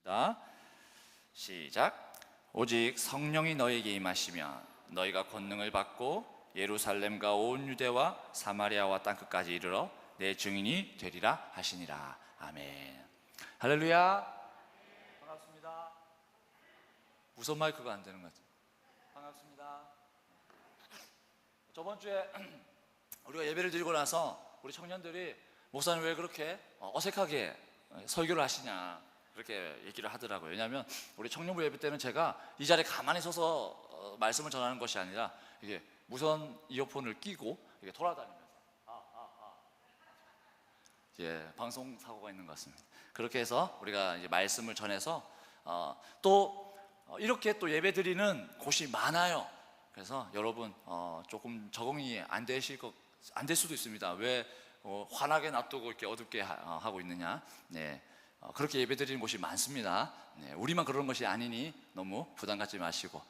자, 시작. 오직 성령이 너에게 임하시면 너희가 권능을 받고 예루살렘과 온 유대와 사마리아와 땅끝까지 이르러 내 증인이 되리라 하시니라. 아멘. 할렐루야. 반갑습니다. 무선 마이크가 안 되는 것 같아요. 반갑습니다. 저번 주에 우리가 예배를 드리고 나서 우리 청년들이 목사님 왜 그렇게 어색하게 설교를 하시냐 그렇게 얘기를 하더라고요. 왜냐하면 우리 청년부 예배 때는 제가 이 자리에 가만히 서서 말씀을 전하는 것이 아니라 이게 무선 이어폰을 끼고 이게 돌아다니면서 방송 사고가 있는 것 같습니다. 그렇게 해서 우리가 이제 말씀을 전해서 또 이렇게 또 예배 드리는 곳이 많아요. 그래서 여러분 조금 적응이 안 될 수도 있습니다. 왜 환하게 놔두고 이렇게 어둡게 하고 있느냐? 네, 그렇게 예배 드리는 곳이 많습니다. 네, 우리만 그런 것이 아니니 너무 부담 갖지 마시고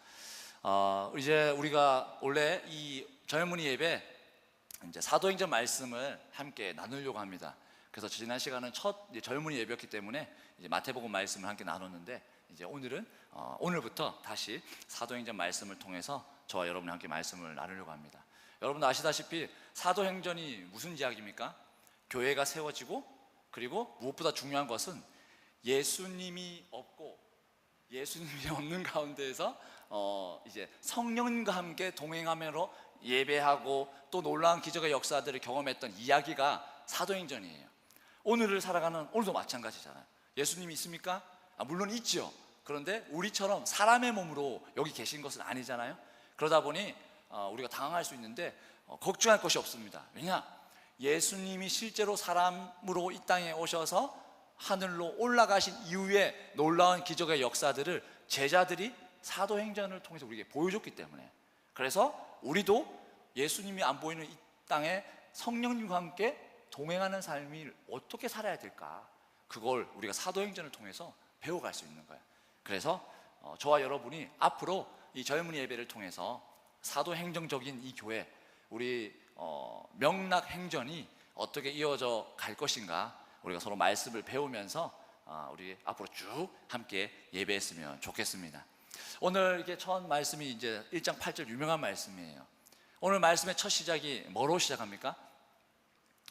이제 우리가 원래 이 젊은이 예배 이제 사도행전 말씀을 함께 나누려고 합니다. 그래서 지난 시간은 첫 젊은이 예배였기 때문에 이제 마태복음 말씀을 함께 나눴는데 이제 오늘부터 다시 사도행전 말씀을 통해서 저와 여러분과 함께 말씀을 나누려고 합니다. 여러분도 아시다시피 사도행전이 무슨 이야기입니까? 교회가 세워지고 그리고 무엇보다 중요한 것은 예수님이 없는 가운데에서 이제 성령님과 함께 동행하면서 예배하고 또 놀라운 기적의 역사들을 경험했던 이야기가 사도행전이에요. 오늘도 마찬가지잖아요. 예수님이 있습니까? 물론 있죠. 그런데 우리처럼 사람의 몸으로 여기 계신 것은 아니잖아요. 그러다 보니 우리가 당황할 수 있는데 걱정할 것이 없습니다. 왜냐? 예수님이 실제로 사람으로 이 땅에 오셔서 하늘로 올라가신 이후에 놀라운 기적의 역사들을 제자들이 사도행전을 통해서 우리에게 보여줬기 때문에, 그래서 우리도 예수님이 안 보이는 이 땅에 성령님과 함께 동행하는 삶이 어떻게 살아야 될까, 그걸 우리가 사도행전을 통해서 배워갈 수 있는 거예요. 그래서 저와 여러분이 앞으로 이 젊은이 예배를 통해서 사도행정적인 이 교회, 우리 명락행전이 어떻게 이어져 갈 것인가, 우리가 서로 말씀을 배우면서 우리 앞으로 쭉 함께 예배했으면 좋겠습니다. 오늘 이렇게 첫 말씀이 이제 1장 8절 유명한 말씀이에요. 오늘 말씀의 첫 시작이 뭐로 시작합니까?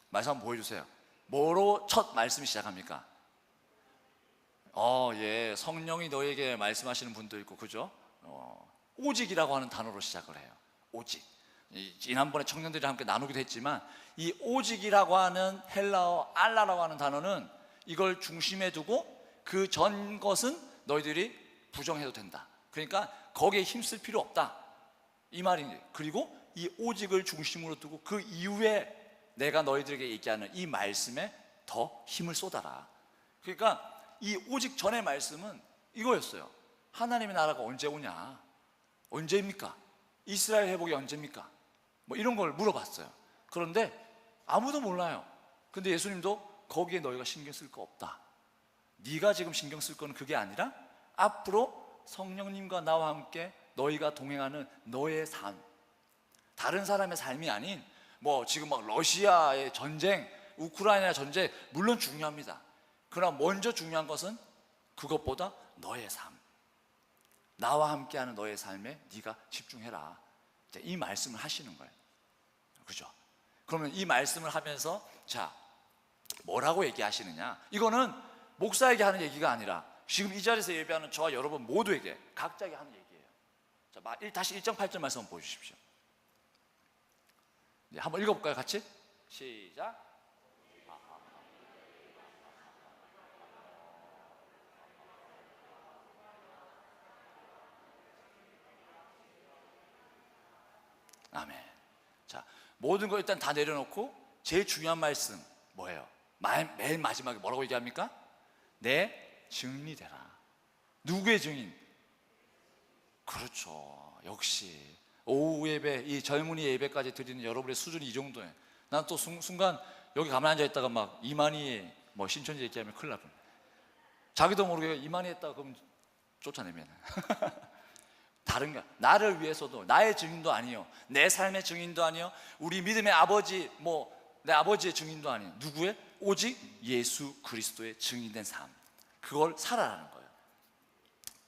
말씀 한번 보여주세요. 뭐로 첫 말씀이 시작합니까? 예, 성령이 너에게 말씀하시는 분도 있고, 그죠? 오직이라고 하는 단어로 시작을 해요. 오직. 지난번에 청년들이 함께 나누기도 했지만, 이 오직이라고 하는 헬라어 알라라고 하는 단어는 이걸 중심에 두고 그 전 것은 너희들이 부정해도 된다. 그러니까 거기에 힘쓸 필요 없다, 이 말이에요. 그리고 이 오직을 중심으로 두고 그 이후에 내가 너희들에게 얘기하는 이 말씀에 더 힘을 쏟아라. 그러니까 이 오직 전의 말씀은 이거였어요. 하나님의 나라가 언제 오냐, 언제입니까? 이스라엘 회복이 언제입니까? 뭐 이런 걸 물어봤어요. 그런데 아무도 몰라요. 근데 예수님도 거기에 너희가 신경 쓸 거 없다. 네가 지금 신경 쓸 거는 그게 아니라 앞으로 성령님과 나와 함께 너희가 동행하는 너의 삶, 다른 사람의 삶이 아닌 뭐 지금 막 러시아의 전쟁, 우크라이나 전쟁 물론 중요합니다. 그러나 먼저 중요한 것은 그것보다 너의 삶, 나와 함께하는 너의 삶에 네가 집중해라. 이 말씀을 하시는 거예요. 그죠? 그러면 이 말씀을 하면서 자, 뭐라고 얘기하시느냐? 이거는 목사에게 하는 얘기가 아니라 지금 이 자리에서 예배하는 저와 여러분 모두에게 각자에게 하는 얘기예요. 자, 다시 1장 8절 말씀 한번 보여주십시오. 네, 한번 읽어볼까요? 같이? 시작. 아멘. 자, 모든 거 일단 다 내려놓고 제일 중요한 말씀 뭐예요? 맨 마지막에 뭐라고 얘기합니까? 내 증인이 되라. 누구의 증인? 그렇죠. 역시 오후 예배, 이 젊은이 예배까지 드리는 여러분의 수준이 이 정도예요. 난 또 순간 여기 가만히 앉아 있다가 막 이만희 뭐 신천지 얘기하면 큰일 날 뻔. 자기도 모르게 이만희 했다가 그럼 쫓아내면 다른 거, 나를 위해서도 나의 증인도 아니요, 내 삶의 증인도 아니요, 우리 믿음의 아버지 내 아버지의 증인도 아니요, 누구의? 오직 예수 그리스도의 증인된 삶, 그걸 살아라는 거예요.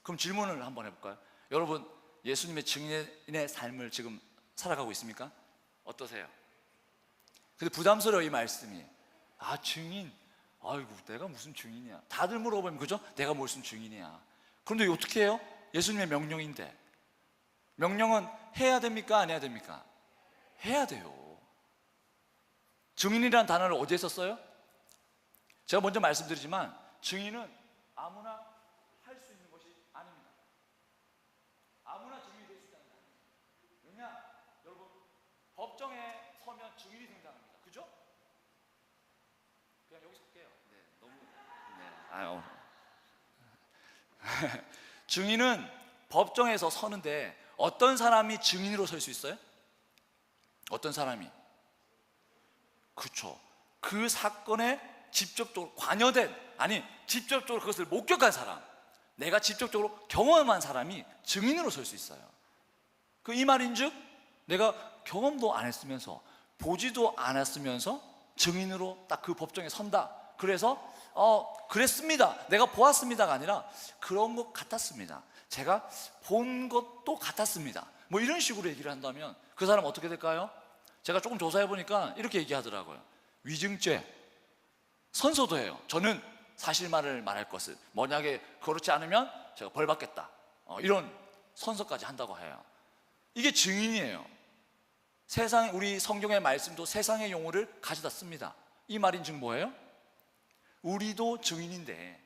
그럼 질문을 한번 해볼까요? 여러분, 예수님의 증인의 삶을 지금 살아가고 있습니까? 어떠세요? 근데 부담스러워, 이 말씀이. 아, 증인? 아이고, 내가 무슨 증인이야. 다들 물어보면, 그죠? 내가 무슨 증인이야. 그런데 어떻게 해요? 예수님의 명령인데. 명령은 해야 됩니까? 안 해야 됩니까? 해야 돼요. 증인이라는 단어를 어디에 썼어요? 제가 먼저 말씀드리지만 증인은 아무나 할 수 있는 것이 아닙니다. 아무나 증인이 될 수 있다는 거 아니에요. 왜냐? 여러분, 법정에 서면 증인이 등장합니다. 그죠? 그냥 여기 설게요. 네, 너무 증인은 법정에서 서는데 어떤 사람이 증인으로 설 수 있어요? 어떤 사람이? 그렇죠. 그 사건에 직접적으로 관여된, 아니 직접적으로 그것을 목격한 사람, 내가 직접적으로 경험한 사람이 증인으로 설 수 있어요. 그 이 말인즉 내가 경험도 안 했으면서 보지도 않았으면서 증인으로 딱 그 법정에 선다. 그래서 그랬습니다, 내가 보았습니다가 아니라 그런 것 같았습니다, 제가 본 것도 같았습니다, 뭐 이런 식으로 얘기를 한다면 그 사람 어떻게 될까요? 제가 조금 조사해 보니까 이렇게 얘기하더라고요. 위증죄, 선서도해요. 저는 사실만을 말할 것을, 만약에 그렇지 않으면 제가 벌 받겠다, 이런 선서까지 한다고 해요. 이게 증인이에요. 세상, 우리 성경의 말씀도 세상의 용어를 가져다 씁니다. 이 말인즉 뭐예요? 우리도 증인인데,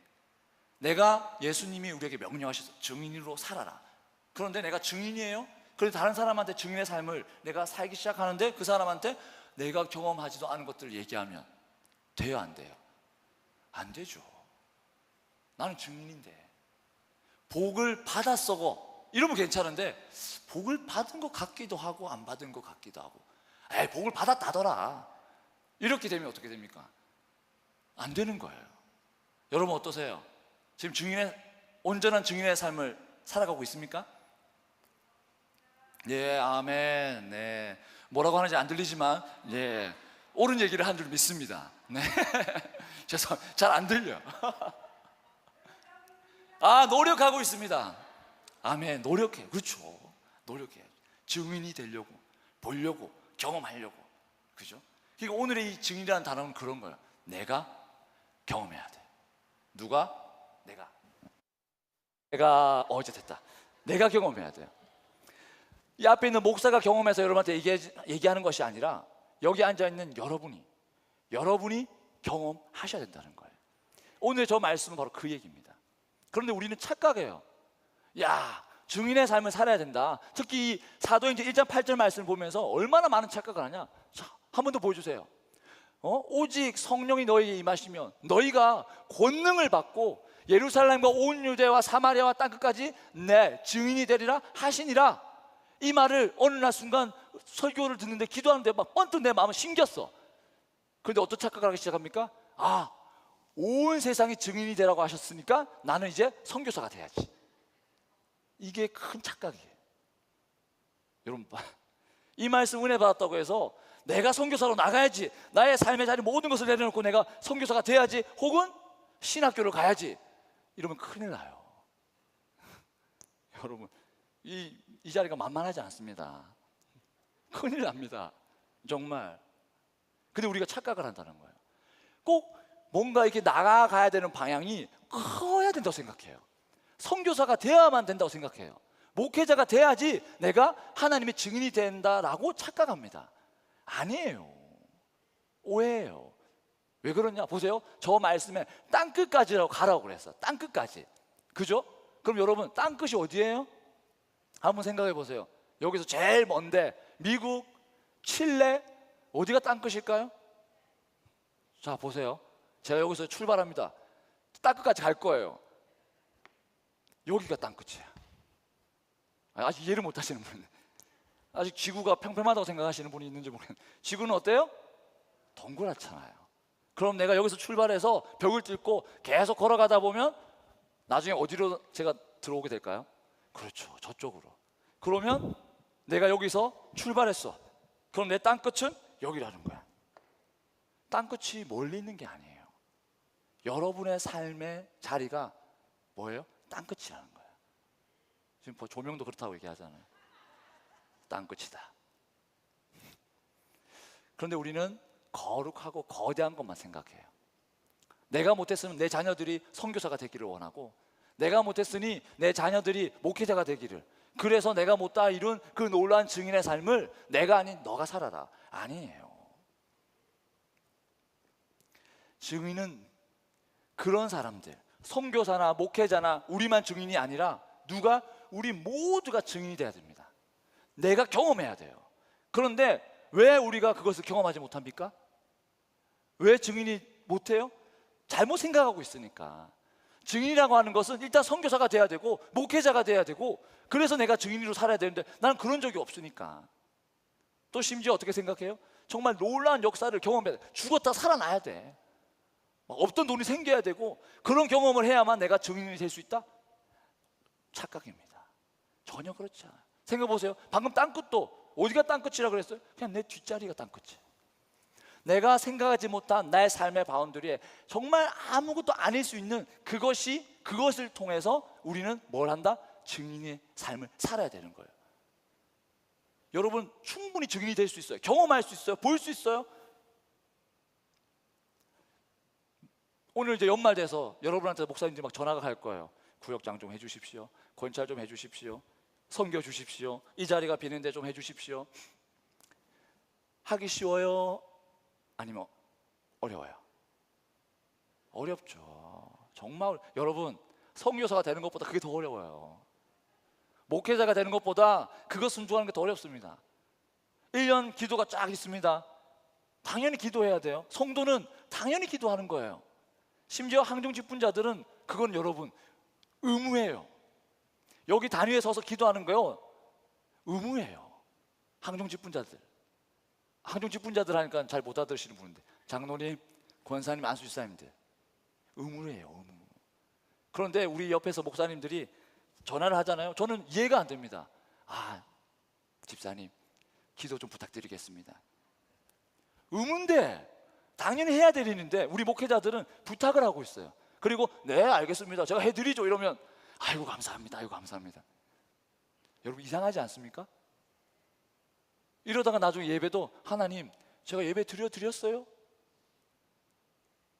내가, 예수님이 우리에게 명령하셔서 증인으로 살아라. 그런데 내가 증인이에요. 그런데 다른 사람한테 증인의 삶을 내가 살기 시작하는데 그 사람한테 내가 경험하지도 않은 것들을 얘기하면 돼요, 안 돼요? 안 되죠. 나는 증인인데. 복을 받았어 이러면 괜찮은데, 복을 받은 것 같기도 하고 안 받은 것 같기도 하고, 에이, 복을 받았다더라, 이렇게 되면 어떻게 됩니까? 안 되는 거예요. 여러분 어떠세요? 지금 온전한 증인의 삶을 살아가고 있습니까? 예, 아멘. 네, 뭐라고 하는지 안 들리지만, 예, 옳은 얘기를 한 줄 믿습니다. 네. 죄송합니다, 잘 안 들려. 노력하고 있습니다. 아멘. 노력해. 그렇죠. 노력해. 증인이 되려고, 보려고, 경험하려고. 그죠? 그러니까 오늘의 이 증인이라는 단어는 그런 거예요. 내가 경험해야 돼. 누가? 내가 어제 됐다. 내가 경험해야 돼요. 이 앞에 있는 목사가 경험해서 여러분한테 얘기하는 것이 아니라 여기 앉아있는 여러분이 경험하셔야 된다는 거예요. 오늘 저 말씀은 바로 그 얘기입니다. 그런데 우리는 착각해요. 야, 증인의 삶을 살아야 된다. 특히 이 사도행전 1장 8절 말씀을 보면서 얼마나 많은 착각을 하냐. 자, 한 번 더 보여주세요. 오직 성령이 너희에게 임하시면 너희가 권능을 받고 예루살렘과 온 유대와 사마리아와 땅끝까지 내 증인이 되리라 하시니라. 이 말을 어느 날 순간 설교를 듣는데, 기도하는데 막 번뜩 내 마음을 신겼어. 그런데 어떤 착각을 하기 시작합니까? 온 세상이 증인이 되라고 하셨으니까 나는 이제 선교사가 돼야지. 이게 큰 착각이에요. 여러분, 이 말씀 은혜 받았다고 해서 내가 선교사로 나가야지, 나의 삶의 자리 모든 것을 내려놓고 내가 선교사가 돼야지, 혹은 신학교를 가야지, 이러면 큰일 나요. 여러분, 이 자리가 만만하지 않습니다. 큰일 납니다, 정말. 근데 우리가 착각을 한다는 거예요. 꼭 뭔가 이렇게 나가야 되는 방향이 커야 된다고 생각해요. 선교사가 되어야만 된다고 생각해요. 목회자가 돼야지 내가 하나님의 증인이 된다라고 착각합니다. 아니에요. 오해예요. 왜 그러냐? 보세요. 저 말씀에 땅끝까지라고 가라고 그랬어. 땅끝까지. 그죠? 그럼 여러분, 땅끝이 어디예요? 한번 생각해 보세요. 여기서 제일 먼데 미국, 칠레, 어디가 땅끝일까요? 자, 보세요. 제가 여기서 출발합니다. 땅끝까지 갈 거예요. 여기가 땅끝이야. 아직 이해를 못 하시는 분, 아직 지구가 평평하다고 생각하시는 분이 있는지 모르겠는데, 지구는 어때요? 동그랗잖아요. 그럼 내가 여기서 출발해서 벽을 뚫고 계속 걸어가다 보면 나중에 어디로 제가 들어오게 될까요? 그렇죠, 저쪽으로. 그러면 내가 여기서 출발했어. 그럼 내 땅끝은 여기라는 거야. 땅끝이 멀리 있는 게 아니에요. 여러분의 삶의 자리가 뭐예요? 땅끝이라는 거예요. 지금 조명도 그렇다고 얘기하잖아요. 땅끝이다. 그런데 우리는 거룩하고 거대한 것만 생각해요. 내가 못했으면 내 자녀들이 선교사가 되기를 원하고, 내가 못했으니 내 자녀들이 목회자가 되기를, 그래서 내가 못다 이룬 그 놀라운 증인의 삶을 내가 아닌 너가 살아라. 아니에요. 증인은 그런 사람들, 선교사나 목회자나 우리만 증인이 아니라 누가? 우리 모두가 증인이 돼야 됩니다. 내가 경험해야 돼요. 그런데 왜 우리가 그것을 경험하지 못합니까? 왜 증인이 못해요? 잘못 생각하고 있으니까. 증인이라고 하는 것은 일단 선교사가 돼야 되고 목회자가 돼야 되고, 그래서 내가 증인으로 살아야 되는데 나는 그런 적이 없으니까. 또 심지어 어떻게 생각해요? 정말 놀라운 역사를 경험해야 돼. 죽었다 살아나야 돼. 없던 돈이 생겨야 되고, 그런 경험을 해야만 내가 증인이 될 수 있다? 착각입니다. 전혀 그렇지 않아요. 생각해보세요. 방금 땅끝도 어디가 땅끝이라 그랬어요? 그냥 내 뒷자리가 땅끝이에요. 내가 생각하지 못한 나의 삶의 바운더리에 정말 아무것도 아닐 수 있는 그것을 통해서 우리는 뭘 한다? 증인의 삶을 살아야 되는 거예요. 여러분 충분히 증인이 될 수 있어요. 경험할 수 있어요. 볼 수 있어요. 오늘 이제 연말 돼서 여러분한테 목사님들이 막 전화가 갈 거예요. 구역장 좀 해주십시오. 권찰 좀 해주십시오. 섬겨 주십시오. 이 자리가 비는데 좀 해주십시오. 하기 쉬워요? 아니면 어려워요? 어렵죠. 정말 여러분, 선교사가 되는 것보다 그게 더 어려워요. 목회자가 되는 것보다 그것 순종하는 게 더 어렵습니다. 1년 기도가 쫙 있습니다. 당연히 기도해야 돼요. 성도는 당연히 기도하는 거예요. 심지어 항중 직분자들은 그건 여러분 의무예요. 여기 단위에 서서 기도하는 거요 의무예요. 항중 직분자들 하니까 잘 못 알아들으시는 분인데, 장로님, 권사님, 안수집사님들 의무예요. 의무. 그런데 우리 옆에서 목사님들이 전화를 하잖아요. 저는 이해가 안 됩니다. 집사님 기도 좀 부탁드리겠습니다. 의무인데 당연히 해야 될 일인데 우리 목회자들은 부탁을 하고 있어요. 그리고 네 알겠습니다, 제가 해드리죠 이러면 아이고 감사합니다, 아이고 감사합니다. 여러분 이상하지 않습니까? 이러다가 나중에 예배도 하나님 제가 예배 드렸어요?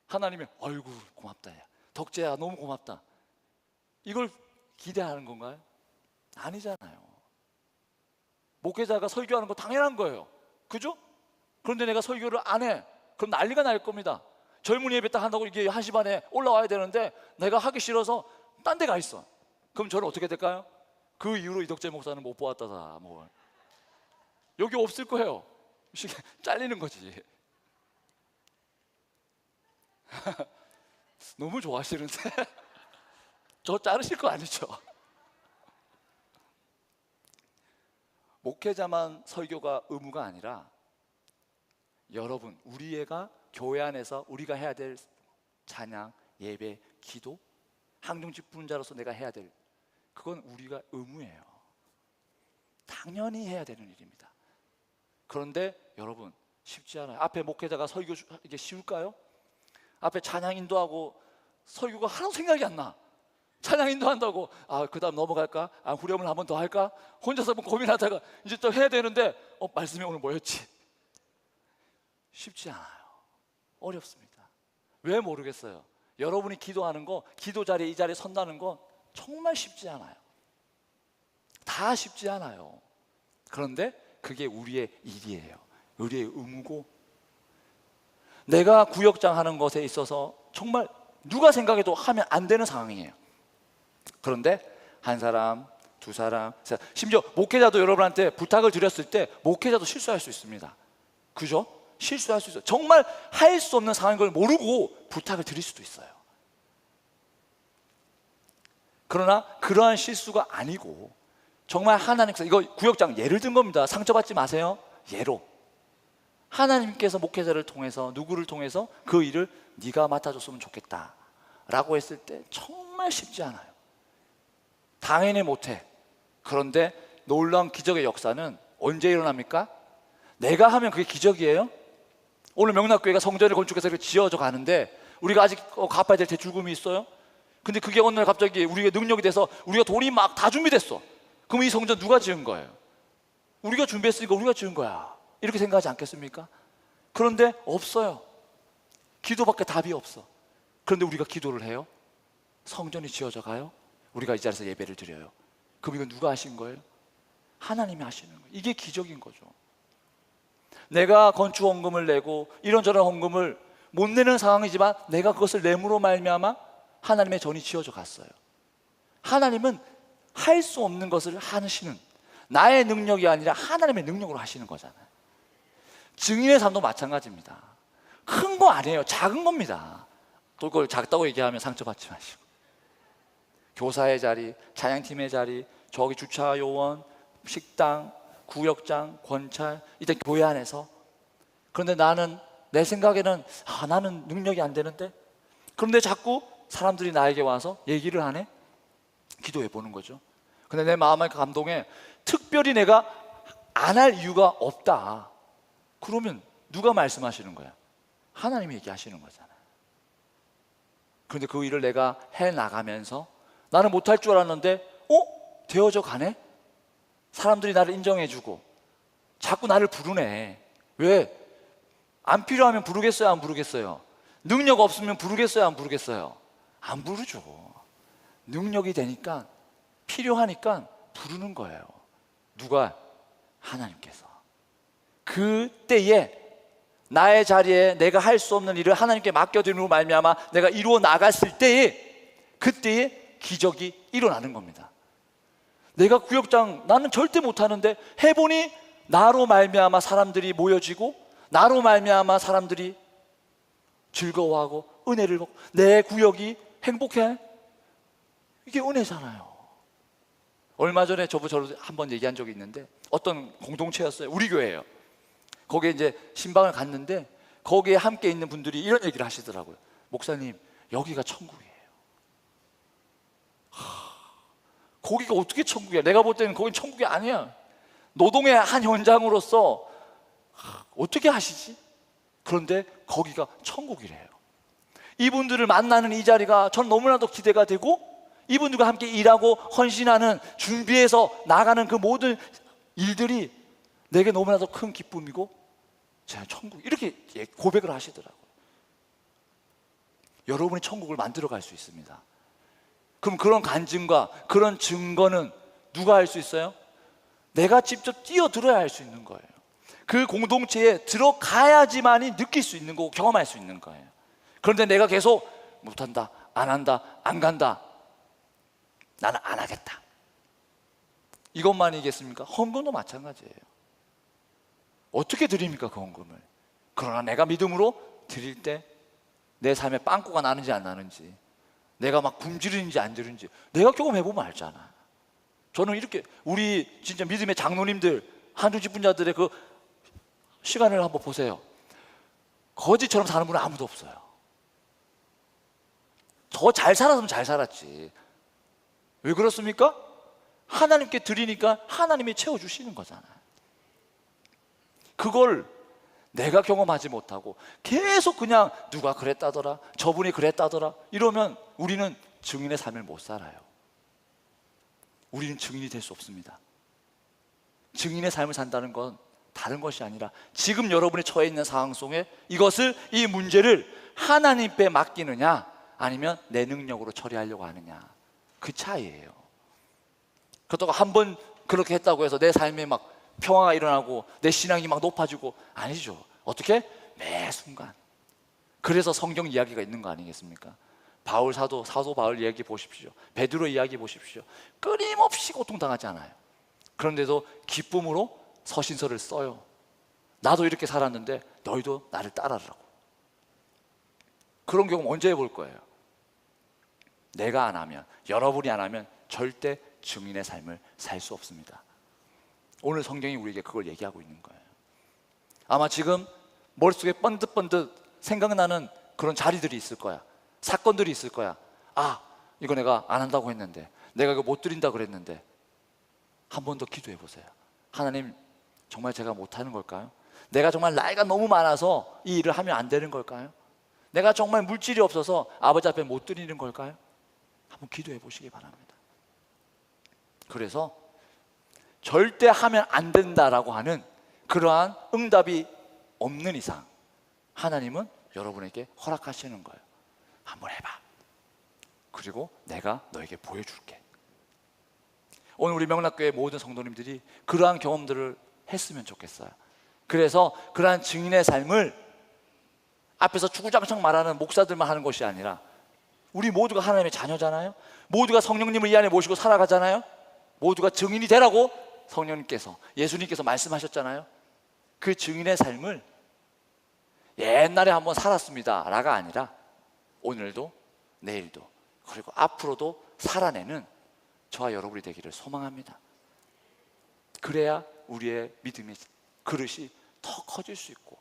하나님이 아이고 고맙다, 야 덕재야 너무 고맙다. 이걸 기대하는 건가요? 아니잖아요. 목회자가 설교하는 거 당연한 거예요. 그죠? 그런데 내가 설교를 안 해. 그럼 난리가 날 겁니다. 젊은이 예배 딱 한다고 이게 1시 반에 올라와야 되는데 내가 하기 싫어서 딴 데 가 있어. 그럼 저는 어떻게 될까요? 그 이후로 이덕재 목사는 못 보았다다 뭐 여기 없을 거예요. 잘리는 거지. 너무 좋아하시는데 저 자르실 거 아니죠? 목회자만 설교가 의무가 아니라 여러분, 우리 애가 교회 안에서 우리가 해야 될 찬양, 예배, 기도, 항중 직분자로서 내가 해야 될 그건 우리가 의무예요. 당연히 해야 되는 일입니다. 그런데 여러분 쉽지 않아요. 앞에 목회자가 설교 이게 쉬울까요? 앞에 찬양 인도하고 설교가 하나도 생각이 안 나. 찬양 인도한다고 그 다음 넘어갈까? 후렴을 한 번 더 할까? 혼자서 고민하다가 이제 또 해야 되는데 말씀이 오늘 뭐였지? 쉽지 않아요. 어렵습니다. 왜 모르겠어요. 여러분이 기도하는 거, 기도 자리에 이 자리에 선다는 거 정말 쉽지 않아요. 다 쉽지 않아요. 그런데 그게 우리의 일이에요. 우리의 의무고, 내가 구역장 하는 것에 있어서 정말 누가 생각해도 하면 안 되는 상황이에요. 그런데 한 사람, 두 사람, 심지어 목회자도 여러분한테 부탁을 드렸을 때 목회자도 실수할 수 있습니다. 그죠? 실수할 수 있어요. 정말 할 수 없는 상황인 걸 모르고 부탁을 드릴 수도 있어요. 그러나 그러한 실수가 아니고 정말 하나님께서, 이거 구역장 예를 든 겁니다. 상처받지 마세요. 예로 하나님께서 목회자를 통해서, 누구를 통해서 그 일을 네가 맡아줬으면 좋겠다 라고 했을 때 정말 쉽지 않아요. 당연히 못해. 그런데 놀라운 기적의 역사는 언제 일어납니까? 내가 하면 그게 기적이에요? 오늘 명락교회가 성전을 건축해서 이렇게 지어져 가는데 우리가 아직 갚아야 될 대출금이 있어요? 근데 그게 어느 날 갑자기 우리가 능력이 돼서 우리가 돈이 막 다 준비됐어. 그럼 이 성전 누가 지은 거예요? 우리가 준비했으니까 우리가 지은 거야, 이렇게 생각하지 않겠습니까? 그런데 없어요. 기도밖에 답이 없어. 그런데 우리가 기도를 해요. 성전이 지어져 가요. 우리가 이 자리에서 예배를 드려요. 그럼 이건 누가 하신 거예요? 하나님이 하시는 거예요. 이게 기적인 거죠. 내가 건축 헌금을 내고 이런저런 헌금을 못 내는 상황이지만 내가 그것을 내므로 말미암아 하나님의 전이 지어져 갔어요. 하나님은 할 수 없는 것을 하시는, 나의 능력이 아니라 하나님의 능력으로 하시는 거잖아요. 증인의 삶도 마찬가지입니다. 큰 거 아니에요. 작은 겁니다. 또 그걸 작다고 얘기하면 상처받지 마시고, 교사의 자리, 찬양팀의 자리, 저기 주차 요원, 식당, 구역장, 권찰, 이때 교회 안에서. 그런데 나는, 내 생각에는 나는 능력이 안 되는데, 그런데 자꾸 사람들이 나에게 와서 얘기를 하네. 기도해 보는 거죠. 근데 내 마음의 감동에 특별히 내가 안 할 이유가 없다. 그러면 누가 말씀하시는 거야? 하나님이 얘기하시는 거잖아요. 그런데 그 일을 내가 해나가면서 나는 못할 줄 알았는데 되어져 가네? 사람들이 나를 인정해주고 자꾸 나를 부르네. 왜? 안 필요하면 부르겠어요? 안 부르겠어요? 능력 없으면 부르겠어요? 안 부르겠어요? 안 부르죠. 능력이 되니까, 필요하니까 부르는 거예요. 누가? 하나님께서. 그때에 나의 자리에 내가 할 수 없는 일을 하나님께 맡겨드림으로 말미암아 내가 이루어 나갔을 때에, 그때에 기적이 일어나는 겁니다. 내가 구역장, 나는 절대 못하는데 해보니 나로 말미암아 사람들이 모여지고, 나로 말미암아 사람들이 즐거워하고 은혜를 받고 내 구역이 행복해. 이게 은혜잖아요. 얼마 전에 저도 한번 얘기한 적이 있는데, 어떤 공동체였어요. 우리 교회예요. 거기에 이제 신방을 갔는데 거기에 함께 있는 분들이 이런 얘기를 하시더라고요. 목사님, 여기가 천국이에요. 거기가 어떻게 천국이야? 내가 볼 때는 거긴 천국이 아니야. 노동의 한 현장으로서 어떻게 하시지? 그런데 거기가 천국이래요. 이분들을 만나는 이 자리가 전 너무나도 기대가 되고, 이분들과 함께 일하고 헌신하는, 준비해서 나가는 그 모든 일들이 내게 너무나도 큰 기쁨이고, 제가 천국, 이렇게 고백을 하시더라고요. 여러분이 천국을 만들어 갈 수 있습니다. 그럼 그런 간증과 그런 증거는 누가 할 수 있어요? 내가 직접 뛰어들어야 할 수 있는 거예요. 그 공동체에 들어가야지만이 느낄 수 있는 거고 경험할 수 있는 거예요. 그런데 내가 계속 못한다, 안 한다, 안 간다, 나는 안 하겠다, 이것만이겠습니까? 헌금도 마찬가지예요. 어떻게 드립니까, 그 헌금을? 그러나 내가 믿음으로 드릴 때 내 삶에 빵꾸가 나는지 안 나는지, 내가 막 굶주리는지 안 주는지 내가 경험해보면 알잖아. 저는 이렇게, 우리 진짜 믿음의 장로님들, 한중 집분자들의 그 시간을 한번 보세요. 거지처럼 사는 분은 아무도 없어요. 더 잘 살았으면 잘 살았지. 왜 그렇습니까? 하나님께 드리니까 하나님이 채워주시는 거잖아요. 그걸 내가 경험하지 못하고 계속 그냥 누가 그랬다더라, 저분이 그랬다더라 이러면 우리는 증인의 삶을 못 살아요. 우리는 증인이 될 수 없습니다. 증인의 삶을 산다는 건 다른 것이 아니라 지금 여러분이 처해 있는 상황 속에 이 문제를 하나님께 맡기느냐, 아니면 내 능력으로 처리하려고 하느냐, 그 차이예요. 그렇다고 한번 그렇게 했다고 해서 내 삶에 막 평화가 일어나고 내 신앙이 막 높아지고, 아니죠. 어떻게? 매 순간. 그래서 성경 이야기가 있는 거 아니겠습니까? 바울 사도 바울 이야기 보십시오. 베드로 이야기 보십시오. 끊임없이 고통당하지 않아요. 그런데도 기쁨으로 서신서를 써요. 나도 이렇게 살았는데 너희도 나를 따라라고. 그런 경험 언제 해볼 거예요? 내가 안 하면, 여러분이 안 하면 절대 증인의 삶을 살 수 없습니다. 오늘 성경이 우리에게 그걸 얘기하고 있는 거예요. 아마 지금 머릿속에 번듯번듯 생각나는 그런 자리들이 있을 거야. 사건들이 있을 거야. 이거 내가 안 한다고 했는데, 내가 이거 못 드린다 그랬는데. 한 번 더 기도해 보세요. 하나님, 정말 제가 못하는 걸까요? 내가 정말 나이가 너무 많아서 이 일을 하면 안 되는 걸까요? 내가 정말 물질이 없어서 아버지 앞에 못 드리는 걸까요? 한번 기도해 보시기 바랍니다. 그래서 절대 하면 안 된다라고 하는 그러한 응답이 없는 이상 하나님은 여러분에게 허락하시는 거예요. 한번 해봐. 그리고 내가 너에게 보여줄게. 오늘 우리 명락교회 모든 성도님들이 그러한 경험들을 했으면 좋겠어요. 그래서 그러한 증인의 삶을 앞에서 주구장창 말하는 목사들만 하는 것이 아니라 우리 모두가 하나님의 자녀잖아요. 모두가 성령님을 이 안에 모시고 살아가잖아요. 모두가 증인이 되라고 성령님께서, 예수님께서 말씀하셨잖아요. 그 증인의 삶을 옛날에 한번 살았습니다 라가 아니라 오늘도 내일도 그리고 앞으로도 살아내는 저와 여러분이 되기를 소망합니다. 그래야 우리의 믿음의 그릇이 더 커질 수 있고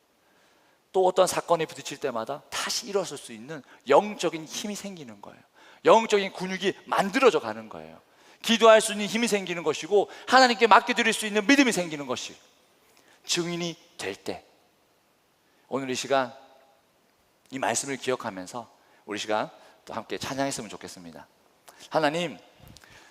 또 어떤 사건이 부딪힐 때마다 다시 일어설 수 있는 영적인 힘이 생기는 거예요. 영적인 근육이 만들어져 가는 거예요. 기도할 수 있는 힘이 생기는 것이고 하나님께 맡겨드릴 수 있는 믿음이 생기는 것이 증인이 될 때, 오늘 이 시간 이 말씀을 기억하면서 우리 시간 또 함께 찬양했으면 좋겠습니다. 하나님,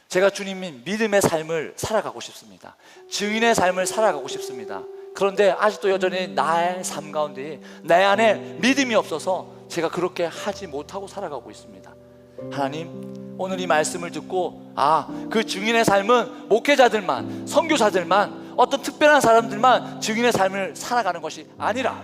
제가 주님인 믿음의 삶을 살아가고 싶습니다. 증인의 삶을 살아가고 싶습니다. 그런데 아직도 여전히 나의 삶 가운데 내 안에 믿음이 없어서 제가 그렇게 하지 못하고 살아가고 있습니다. 하나님, 오늘 이 말씀을 듣고 그 증인의 삶은 목회자들만, 선교사들만, 어떤 특별한 사람들만 증인의 삶을 살아가는 것이 아니라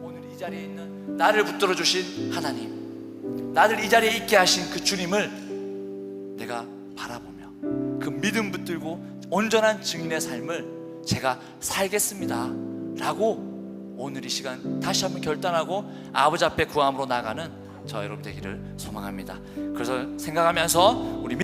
오늘 이 자리에 있는 나를 붙들어 주신 하나님, 나를 이 자리에 있게 하신 그 주님을 내가 바라보며 그 믿음 붙들고 온전한 증인의 삶을 제가 살겠습니다 라고 오늘 이 시간 다시 한번 결단하고 아버지 앞에 구함으로 나가는 저 여러분 되기를 소망합니다. 그래서 생각하면서 우리